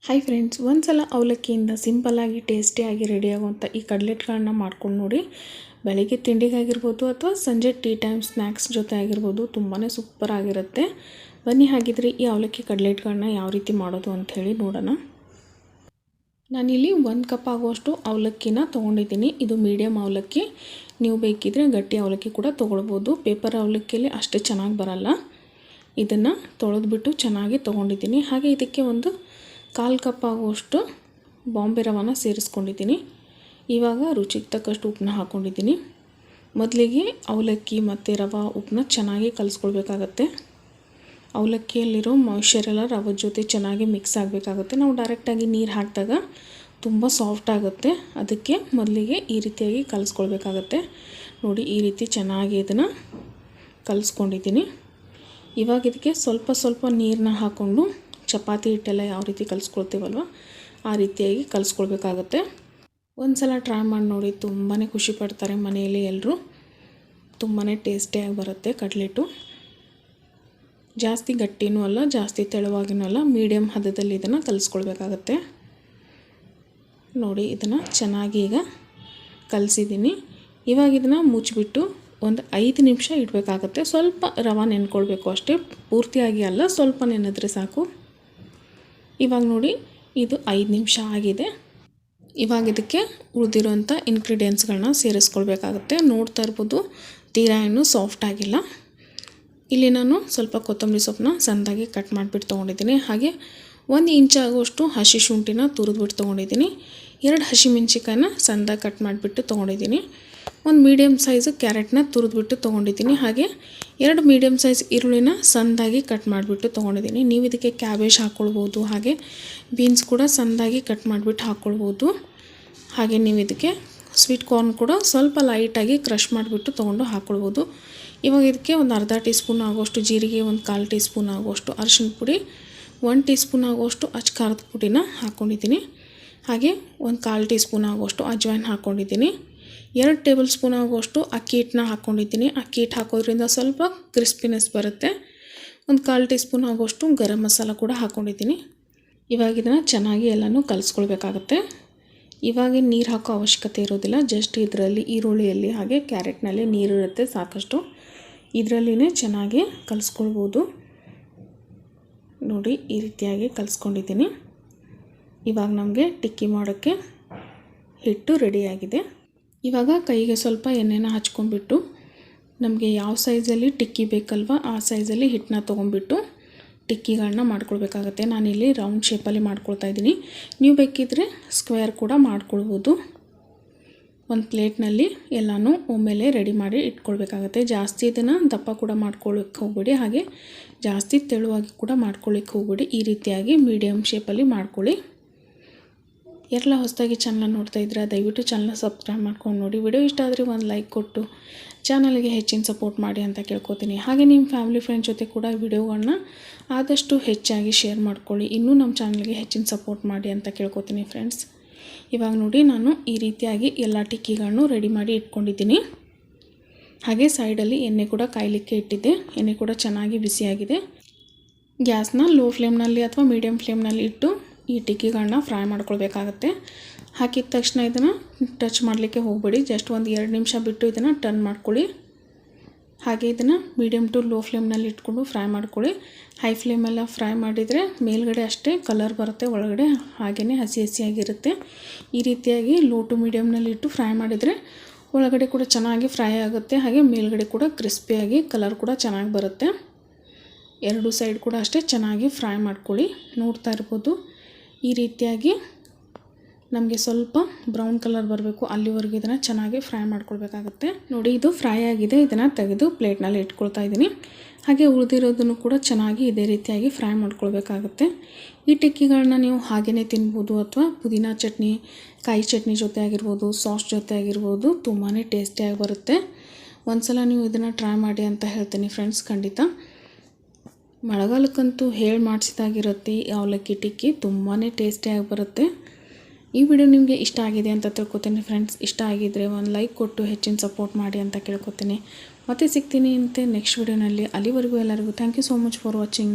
Hi friends, ಒಂದ್ಸಲ ಅವಲಕ್ಕಿಯಿಂದ ಸಿಂಪಲ್ಲಾಗಿ ಟೇಸ್ಟಿಯಾಗಿ ರೆಡಿಯಾಗುವಂಥ ಈ ಕಡ್ಲೆಟ್ಗಳನ್ನ ಮಾಡ್ಕೊಂಡು ನೋಡಿ. ಬೆಳಿಗ್ಗೆ ತಿಂಡಿಗಾಗಿರ್ಬೋದು ಅಥವಾ ಸಂಜೆ ಟೀ ಟೈಮ್ ಸ್ನ್ಯಾಕ್ಸ್ ಜೊತೆ ಆಗಿರ್ಬೋದು, ತುಂಬಾ ಸೂಪರ್ ಆಗಿರುತ್ತೆ. ಬನ್ನಿ ಹಾಗಿದ್ರೆ ಈ ಅವಲಕ್ಕಿ ಕಡ್ಲೆಟ್ಗಳನ್ನ ಯಾವ ರೀತಿ ಮಾಡೋದು ಅಂಥೇಳಿ ನೋಡೋಣ. ನಾನಿಲ್ಲಿ 1 ಕಪ್ ಆಗುವಷ್ಟು ಅವಲಕ್ಕಿನ ತೊಗೊಂಡಿದ್ದೀನಿ. ಇದು ಮೀಡಿಯಮ್ ಅವಲಕ್ಕಿ. ನೀವು ಬೇಕಿದ್ರೆ ಗಟ್ಟಿ ಅವಲಕ್ಕಿ ಕೂಡ ತೊಗೊಳ್ಬೋದು. ಪೇಪರ್ ಅವಲಕ್ಕಿಯಲ್ಲಿ ಅಷ್ಟೇ ಚೆನ್ನಾಗಿ ಬರಲ್ಲ. ಇದನ್ನು ತೊಳೆದ್ಬಿಟ್ಟು ಚೆನ್ನಾಗಿ ತೊಗೊಂಡಿದ್ದೀನಿ. ಹಾಗೆ ಇದಕ್ಕೆ ಒಂದು 1/4 ಕಪ್ ಆಗುವಷ್ಟು ಬಾಂಬೆ ರವಾನ ಸೇರಿಸ್ಕೊಂಡಿದ್ದೀನಿ. ಇವಾಗ ರುಚಿಗೆ ತಕ್ಕಷ್ಟು ಉಪ್ಪನ್ನ ಹಾಕ್ಕೊಂಡಿದ್ದೀನಿ. ಮೊದಲಿಗೆ ಅವಲಕ್ಕಿ ಮತ್ತು ರವೆ ಉಪ್ಪನ್ನ ಚೆನ್ನಾಗಿ ಕಲಿಸ್ಕೊಳ್ಬೇಕಾಗತ್ತೆ. ಅವಲಕ್ಕಿಯಲ್ಲಿರೋ ಮಾಯ್ಶ್ಚರ್ ಎಲ್ಲ ರವೆ ಜೊತೆ ಚೆನ್ನಾಗಿ ಮಿಕ್ಸ್ ಆಗಬೇಕಾಗುತ್ತೆ. ನಾವು ಡೈರೆಕ್ಟಾಗಿ ನೀರು ಹಾಕಿದಾಗ ತುಂಬ ಸಾಫ್ಟ್ ಆಗುತ್ತೆ. ಅದಕ್ಕೆ ಮೊದಲಿಗೆ ಈ ರೀತಿಯಾಗಿ ಕಲಿಸ್ಕೊಳ್ಬೇಕಾಗತ್ತೆ. ನೋಡಿ, ಈ ರೀತಿ ಚೆನ್ನಾಗಿ ಇದನ್ನು ಕಲಿಸ್ಕೊಂಡಿದ್ದೀನಿ. ಇವಾಗ ಇದಕ್ಕೆ ಸ್ವಲ್ಪ ನೀರನ್ನ ಹಾಕ್ಕೊಂಡು ಚಪಾತಿ ಹಿಟ್ಟೆಲ್ಲ ಯಾವ ರೀತಿ ಕಲಿಸ್ಕೊಳ್ತೀವಲ್ವ ಆ ರೀತಿಯಾಗಿ ಕಲಿಸ್ಕೊಳ್ಬೇಕಾಗತ್ತೆ. ಒಂದು ಸಲ ಟ್ರೈ ಮಾಡಿ ನೋಡಿ, ತುಂಬಾ ಖುಷಿ ಪಡ್ತಾರೆ ಮನೆಯಲ್ಲಿ ಎಲ್ಲರೂ. ತುಂಬಾ ಟೇಸ್ಟಿಯಾಗಿ ಬರುತ್ತೆ ಕಡ್ಲೆಟು. ಜಾಸ್ತಿ ಗಟ್ಟಿನೂ ಅಲ್ಲ, ಜಾಸ್ತಿ ತೆಳುವಾಗಿನೂ ಅಲ್ಲ, ಮೀಡಿಯಮ್ ಹದದಲ್ಲಿ ಇದನ್ನು ಕಲಿಸ್ಕೊಳ್ಬೇಕಾಗತ್ತೆ. ನೋಡಿ, ಇದನ್ನು ಚೆನ್ನಾಗಿ ಈಗ ಕಲಿಸಿದ್ದೀನಿ. ಇವಾಗ ಇದನ್ನು ಮುಚ್ಚಿಬಿಟ್ಟು ಒಂದು 5 ನಿಮಿಷ ಇಡಬೇಕಾಗತ್ತೆ. ಸ್ವಲ್ಪ ರವೆ ನೆನ್ಕೊಳ್ಬೇಕು ಅಷ್ಟೇ, ಪೂರ್ತಿಯಾಗಿ ಅಲ್ಲ, ಸ್ವಲ್ಪ ನೆನೆದ್ರೆ ಸಾಕು. ಇವಾಗ ನೋಡಿ, ಇದು 5 ನಿಮಿಷ ಆಗಿದೆ. ಇವಾಗ ಇದಕ್ಕೆ ಉಳಿದಿರೋಂಥ ಇಂಗ್ರೀಡಿಯೆಂಟ್ಸ್ಗಳನ್ನ ಸೇರಿಸ್ಕೊಳ್ಬೇಕಾಗತ್ತೆ. ನೋಡ್ತಾ ಇರ್ಬೋದು, ತೀರಾ ಇನ್ನೂ ಸಾಫ್ಟ್ ಆಗಿಲ್ಲ. ಇಲ್ಲಿ ನಾನು ಸ್ವಲ್ಪ ಕೊತ್ತಂಬರಿ ಸೊಪ್ಪನ್ನ ಸಣ್ಣದಾಗಿ ಕಟ್ ಮಾಡಿಬಿಟ್ಟು ತೊಗೊಂಡಿದ್ದೀನಿ. ಹಾಗೆ 1 ಇಂಚ್ ಆಗುವಷ್ಟು ಹಸಿ ಶುಂಠಿನ ತುರಿದ್ಬಿಟ್ಟು ತೊಗೊಂಡಿದ್ದೀನಿ. 2 ಹಸಿಮೆಣ್ಸಿಕಾಯಿನ ಸಣ್ಣದಾಗಿ ಕಟ್ ಮಾಡಿಬಿಟ್ಟು ತೊಗೊಂಡಿದ್ದೀನಿ. 1 ಮೀಡಿಯಮ್ ಸೈಜು ಕ್ಯಾರೆಟ್ನ ತುರಿದ್ಬಿಟ್ಟು ತೊಗೊಂಡಿದ್ದೀನಿ. ಹಾಗೆ 2 ಮೀಡಿಯಮ್ ಸೈಜ್ ಈರುಳ್ಳಿನ ಸಣ್ಣದಾಗಿ ಕಟ್ ಮಾಡಿಬಿಟ್ಟು ತೊಗೊಂಡಿದ್ದೀನಿ. ನೀವು ಇದಕ್ಕೆ ಕ್ಯಾಬೇಜ್ ಹಾಕ್ಕೊಳ್ಬೋದು, ಹಾಗೆ ಬೀನ್ಸ್ ಕೂಡ ಸಣ್ಣದಾಗಿ ಕಟ್ ಮಾಡಿಬಿಟ್ಟು ಹಾಕ್ಕೊಳ್ಬೋದು. ಹಾಗೆ ನೀವು ಇದಕ್ಕೆ ಸ್ವೀಟ್ ಕಾರ್ನ್ ಕೂಡ ಸ್ವಲ್ಪ ಲೈಟಾಗಿ ಕ್ರಷ್ ಮಾಡಿಬಿಟ್ಟು ತೊಗೊಂಡು ಹಾಕ್ಕೊಳ್ಬೋದು. ಇವಾಗ ಇದಕ್ಕೆ ಒಂದು ಅರ್ಧ ಟೀ ಸ್ಪೂನ್ ಆಗುವಷ್ಟು ಜೀರಿಗೆ, 1/4 ಟೀ ಸ್ಪೂನ್ ಆಗುವಷ್ಟು ಅರಿಶಿನ ಪುಡಿ, 1 ಟೀ ಸ್ಪೂನ್ ಆಗುವಷ್ಟು ಅಚ್ಚ ಖಾರದ ಪುಡಿನ ಹಾಕ್ಕೊಂಡಿದ್ದೀನಿ. ಹಾಗೆ 1/4 ಟೀ ಸ್ಪೂನ್ ಆಗುವಷ್ಟು ಅಜ್ವಾಯಿನ್ ಹಾಕ್ಕೊಂಡಿದ್ದೀನಿ. 2 ಟೇಬಲ್ ಸ್ಪೂನ್ ಆಗುವಷ್ಟು ಅಕ್ಕಿ ಹಿಟ್ಟನ್ನ ಹಾಕ್ಕೊಂಡಿದ್ದೀನಿ. ಅಕ್ಕಿ ಹಿಟ್ಟು ಹಾಕೋದ್ರಿಂದ ಸ್ವಲ್ಪ ಕ್ರಿಸ್ಪಿನೆಸ್ ಬರುತ್ತೆ. 1/4 ಟೀ ಸ್ಪೂನ್ ಆಗುವಷ್ಟು ಗರಂ ಮಸಾಲ ಕೂಡ ಹಾಕ್ಕೊಂಡಿದ್ದೀನಿ. ಇವಾಗ ಇದನ್ನು ಚೆನ್ನಾಗಿ ಎಲ್ಲನೂ ಕಲಿಸ್ಕೊಳ್ಬೇಕಾಗತ್ತೆ. ಇವಾಗ ನೀರು ಹಾಕೋ ಅವಶ್ಯಕತೆ ಇರೋದಿಲ್ಲ. ಜಸ್ಟ್ ಇದರಲ್ಲಿ ಈರುಳ್ಳಿಯಲ್ಲಿ ಹಾಗೆ ಕ್ಯಾರೆಟ್ನಲ್ಲಿ ನೀರಿರುತ್ತೆ ಸಾಕಷ್ಟು. ಇದರಲ್ಲಿನೇ ಚೆನ್ನಾಗಿ ಕಲಿಸ್ಕೊಳ್ಬೋದು. ನೋಡಿ, ಈ ರೀತಿಯಾಗಿ ಕಲಿಸ್ಕೊಂಡಿದ್ದೀನಿ. ಇವಾಗ ನಮಗೆ ಟಿಕ್ಕಿ ಮಾಡೋಕ್ಕೆ ಹಿಟ್ಟು ರೆಡಿಯಾಗಿದೆ. ಇವಾಗ ಕೈಗೆ ಸ್ವಲ್ಪ ಎಣ್ಣೆನ ಹಚ್ಕೊಂಡ್ಬಿಟ್ಟು ನಮಗೆ ಯಾವ ಸೈಜಲ್ಲಿ ಟಿಕ್ಕಿ ಬೇಕಲ್ವ ಆ ಸೈಜಲ್ಲಿ ಹಿಟ್ಟನ್ನ ತೊಗೊಂಡ್ಬಿಟ್ಟು ಟಿಕ್ಕಿಗಳನ್ನ ಮಾಡ್ಕೊಳ್ಬೇಕಾಗತ್ತೆ. ನಾನಿಲ್ಲಿ ರೌಂಡ್ ಶೇಪಲ್ಲಿ ಮಾಡ್ಕೊಳ್ತಾ ಇದ್ದೀನಿ. ನೀವು ಬೇಕಿದ್ದರೆ ಸ್ಕ್ವೇರ್ ಕೂಡ ಮಾಡ್ಕೊಳ್ಬೋದು. ಒಂದು ಪ್ಲೇಟ್ನಲ್ಲಿ ಎಲ್ಲನೂ ಒಮ್ಮೆಲೆ ರೆಡಿ ಮಾಡಿ ಇಟ್ಕೊಳ್ಬೇಕಾಗತ್ತೆ. ಜಾಸ್ತಿ ಇದನ್ನು ದಪ್ಪ ಕೂಡ ಮಾಡ್ಕೊಳ್ಳೋಕ್ಕೆ ಹೋಗ್ಬೇಡಿ, ಹಾಗೆ ಜಾಸ್ತಿ ತೆಳುವಾಗಿ ಕೂಡ ಮಾಡ್ಕೊಳ್ಳಿಕ್ಕೆ ಹೋಗ್ಬೇಡಿ. ಈ ರೀತಿಯಾಗಿ ಮೀಡಿಯಮ್ ಶೇಪಲ್ಲಿ ಮಾಡ್ಕೊಳ್ಳಿ. ಎಲ್ಲ ಹೊಸದಾಗಿ ಚಾನಲ್ ನೋಡ್ತಾ ಇದ್ರೆ ದಯವಿಟ್ಟು ಚಾನಲ್ನ ಸಬ್ಸ್ಕ್ರೈಬ್ ಮಾಡ್ಕೊಂಡು ನೋಡಿ. ವಿಡಿಯೋ ಇಷ್ಟ ಆದರೆ ಒಂದು ಲೈಕ್ ಕೊಟ್ಟು ಚಾನಲ್ಗೆ ಹೆಚ್ಚಿನ ಸಪೋರ್ಟ್ ಮಾಡಿ ಅಂತ ಕೇಳ್ಕೊತೀನಿ. ಹಾಗೆ ನಿಮ್ಮ ಫ್ಯಾಮಿಲಿ ಫ್ರೆಂಡ್ಸ್ ಜೊತೆ ಕೂಡ ವಿಡಿಯೋಗಳನ್ನ ಆದಷ್ಟು ಹೆಚ್ಚಾಗಿ ಶೇರ್ ಮಾಡ್ಕೊಳ್ಳಿ. ಇನ್ನೂ ನಮ್ಮ ಚಾನಲ್ಗೆ ಹೆಚ್ಚಿನ ಸಪೋರ್ಟ್ ಮಾಡಿ ಅಂತ ಕೇಳ್ಕೊತೀನಿ ಫ್ರೆಂಡ್ಸ್. ಇವಾಗ ನೋಡಿ, ನಾನು ಈ ರೀತಿಯಾಗಿ ಎಲ್ಲ ಟಿಕ್ಕಿಗಳನ್ನು ರೆಡಿ ಮಾಡಿ ಇಟ್ಕೊಂಡಿದ್ದೀನಿ. ಹಾಗೆ ಸೈಡಲ್ಲಿ ಎಣ್ಣೆ ಕೂಡ ಕಾಯಲಿಕ್ಕೆ ಇಟ್ಟಿದ್ದೆ. ಎಣ್ಣೆ ಕೂಡ ಚೆನ್ನಾಗಿ ಬಿಸಿಯಾಗಿದೆ. ಗ್ಯಾಸ್ನ ಲೋ ಫ್ಲೇಮ್ನಲ್ಲಿ ಅಥವಾ ಮೀಡಿಯಮ್ ಫ್ಲೇಮ್ನಲ್ಲಿ ಇಟ್ಟು ಈ ಟಿಕ್ಕಿಗಳನ್ನ ಫ್ರೈ ಮಾಡ್ಕೊಳ್ಬೇಕಾಗತ್ತೆ. ಹಾಕಿದ ತಕ್ಷಣ ಇದನ್ನು ಟಚ್ ಮಾಡಲಿಕ್ಕೆ ಹೋಗಬೇಡಿ. ಜಸ್ಟ್ ಒಂದು 2 ನಿಮಿಷ ಬಿಟ್ಟು ಇದನ್ನು ಟರ್ನ್ ಮಾಡ್ಕೊಳ್ಳಿ. ಹಾಗೆ ಇದನ್ನು ಮೀಡಿಯಮ್ ಟು ಲೋ ಫ್ಲೇಮ್ನಲ್ಲಿ ಇಟ್ಕೊಂಡು ಫ್ರೈ ಮಾಡ್ಕೊಳ್ಳಿ. ಹೈ ಫ್ಲೇಮೆಲ್ಲ ಫ್ರೈ ಮಾಡಿದರೆ ಮೇಲ್ಗಡೆ ಅಷ್ಟೇ ಕಲರ್ ಬರುತ್ತೆ, ಒಳಗಡೆ ಹಾಗೆಯೇ ಹಸಿಯಾಗಿರುತ್ತೆ. ಈ ರೀತಿಯಾಗಿ ಲೋ ಟು ಮೀಡಿಯಮ್ನಲ್ಲಿ ಇಟ್ಟು ಫ್ರೈ ಮಾಡಿದರೆ ಒಳಗಡೆ ಕೂಡ ಚೆನ್ನಾಗಿ ಫ್ರೈ ಆಗುತ್ತೆ, ಹಾಗೆ ಮೇಲ್ಗಡೆ ಕೂಡ ಕ್ರಿಸ್ಪಿಯಾಗಿ ಕಲರ್ ಕೂಡ ಚೆನ್ನಾಗಿ ಬರುತ್ತೆ. 2 ಸೈಡ್ ಕೂಡ ಅಷ್ಟೇ ಚೆನ್ನಾಗಿ ಫ್ರೈ ಮಾಡ್ಕೊಳ್ಳಿ. ನೋಡ್ತಾ ಇರ್ಬೋದು, ಈ ರೀತಿಯಾಗಿ ನಮಗೆ ಸ್ವಲ್ಪ ಬ್ರೌನ್ ಕಲರ್ ಬರಬೇಕು, ಅಲ್ಲಿವರೆಗೂ ಇದನ್ನು ಚೆನ್ನಾಗಿ ಫ್ರೈ ಮಾಡ್ಕೊಳ್ಬೇಕಾಗತ್ತೆ. ನೋಡಿ, ಇದು ಫ್ರೈ ಆಗಿದೆ. ಇದನ್ನು ತೆಗೆದು ಪ್ಲೇಟ್ನಲ್ಲಿ ಇಟ್ಕೊಳ್ತಾ ಇದ್ದೀನಿ. ಹಾಗೆ ಉಳಿದಿರೋದನ್ನು ಕೂಡ ಚೆನ್ನಾಗಿ ಇದೇ ರೀತಿಯಾಗಿ ಫ್ರೈ ಮಾಡ್ಕೊಳ್ಬೇಕಾಗತ್ತೆ. ಈ ಟಿಕ್ಕಿಗಳನ್ನ ನೀವು ಹಾಗೆಯೇ ತಿನ್ಬೋದು, ಅಥವಾ ಪುದೀನ ಚಟ್ನಿ, ಕಾಯಿ ಚಟ್ನಿ ಜೊತೆ ಆಗಿರ್ಬೋದು, ಸಾಸ್ ಜೊತೆ ಆಗಿರ್ಬೋದು, ತುಂಬಾ ಟೇಸ್ಟಿಯಾಗಿ ಬರುತ್ತೆ. ಒಂದು ಸಲ ನೀವು ಇದನ್ನು ಟ್ರೈ ಮಾಡಿ ಅಂತ ಹೇಳ್ತೀನಿ ಫ್ರೆಂಡ್ಸ್. ಖಂಡಿತ ಮಳೆಗಾಲಕ್ಕಂತೂ ಮಾಡಿಸಿದಾಗಿರುತ್ತೆ ಈ ಅವಲಕ್ಕಿ ಟಿಕ್ಕಿ. ತುಂಬಾ ಟೇಸ್ಟಿಯಾಗಿ ಬರುತ್ತೆ. ಈ ವಿಡಿಯೋ ನಿಮಗೆ ಇಷ್ಟ ಆಗಿದೆ ಅಂತ ತಿಳ್ಕೊತೀನಿ ಫ್ರೆಂಡ್ಸ್. ಇಷ್ಟ ಆಗಿದ್ದರೆ ಒಂದು ಲೈಕ್ ಕೊಟ್ಟು ಹೆಚ್ಚಿನ ಸಪೋರ್ಟ್ ಮಾಡಿ ಅಂತ ಕೇಳ್ಕೊತೀನಿ. ಮತ್ತೆ ಸಿಗ್ತೀನಿ ಅಂತೆ ನೆಕ್ಸ್ಟ್ ವಿಡಿಯೋನಲ್ಲಿ. ಅಲ್ಲಿವರೆಗೂ ಎಲ್ಲರಿಗೂ thank you so much for watching.